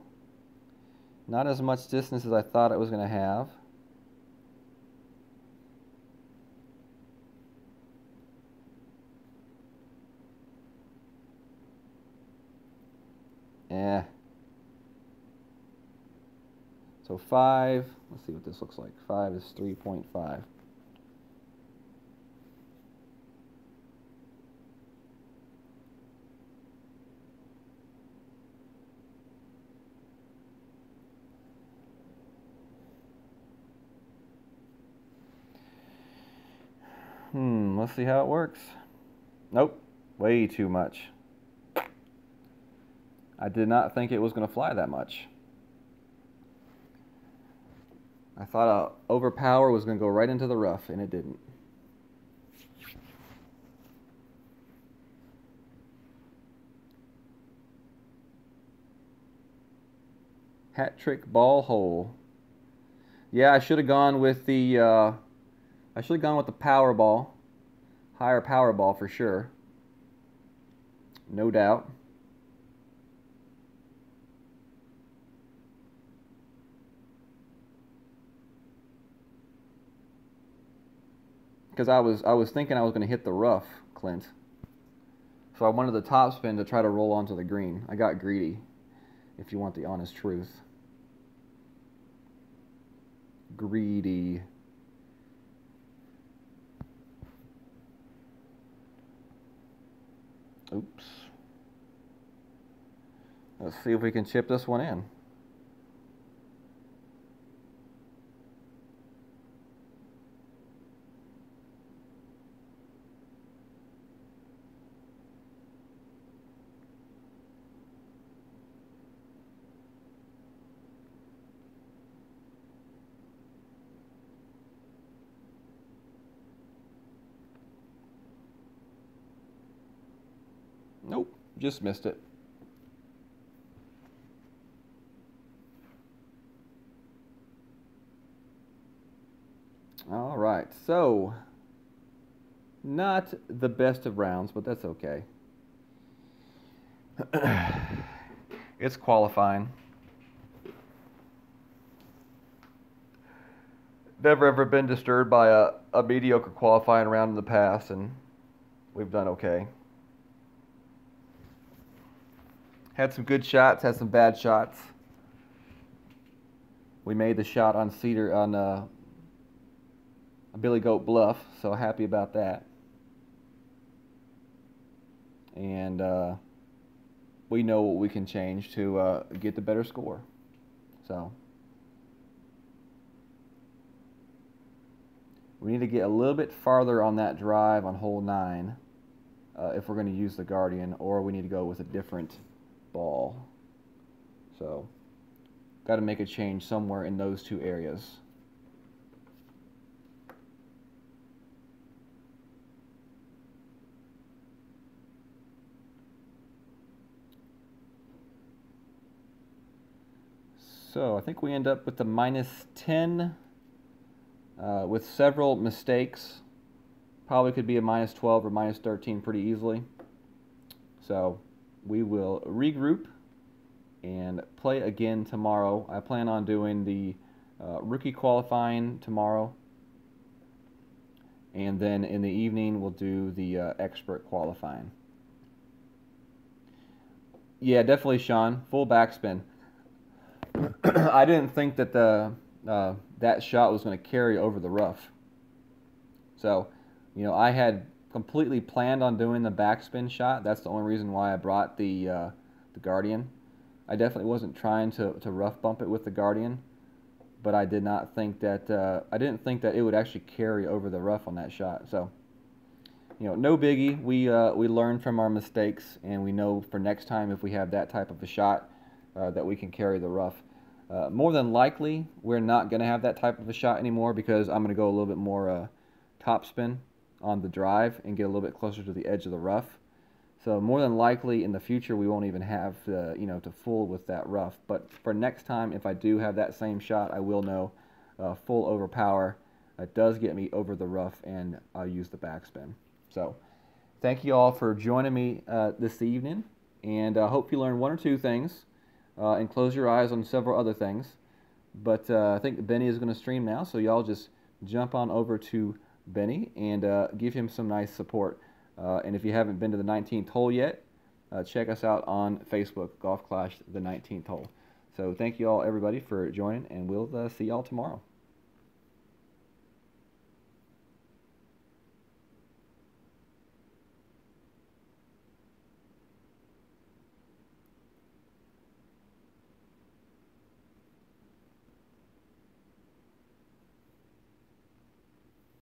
[SPEAKER 1] Not as much distance as I thought it was going to have. Yeah. So 5, let's see what this looks like. 5 is 3.5. Let's see how it works. Nope, way too much. I did not think it was going to fly that much. I thought overpower was going to go right into the rough, and it didn't. Hat trick ball hole. Yeah, I should have gone with the power ball, higher power ball for sure. No doubt. Because I was thinking I was going to hit the rough, Clint. So I wanted the topspin to try to roll onto the green. I got greedy. if you want the honest truth. Greedy. Oops. Let's see if we can chip this one in. Nope, just missed it. All right, so not the best of rounds, but that's okay. It's qualifying. Never ever been disturbed by a mediocre qualifying round in the past, and we've done okay. Had some good shots, had some bad shots. We made the shot on Cedar on a Billy Goat Bluff, so happy about that. And we know what we can change to get the better score. So we need to get a little bit farther on that drive on hole 9 if we're going to use the Guardian, or we need to go with a different ball. So got to make a change somewhere in those two areas. So I think we end up with the -10 with several mistakes. Probably could be a -12 or -13 pretty easily. So we will regroup and play again tomorrow. I plan on doing the rookie qualifying tomorrow. And then in the evening we'll do the expert qualifying. Yeah, definitely, Sean. Full backspin. I didn't think that that shot was going to carry over the rough. So, you know, I had completely planned on doing the backspin shot. That's the only reason why I brought the Guardian. I definitely wasn't trying to rough bump it with the Guardian, but I did not think that I didn't think that it would actually carry over the rough on that shot. So, you know, no biggie. We learn from our mistakes, and we know for next time if we have that type of a shot that we can carry the rough. More than likely, we're not going to have that type of a shot anymore because I'm going to go a little bit more topspin on the drive and get a little bit closer to the edge of the rough. So more than likely in the future we won't even have you know, to fool with that rough. But for next time, if I do have that same shot, I will know full overpower. It does get me over the rough, and I'll use the backspin. So thank you all for joining me this evening, and I hope you learned one or two things. And close your eyes on several other things. But I think Benny is going to stream now, so y'all just jump on over to Benny and give him some nice support. And if you haven't been to the 19th hole yet, check us out on Facebook, Golf Clash the 19th hole. So thank you all, everybody, for joining, and we'll see y'all tomorrow.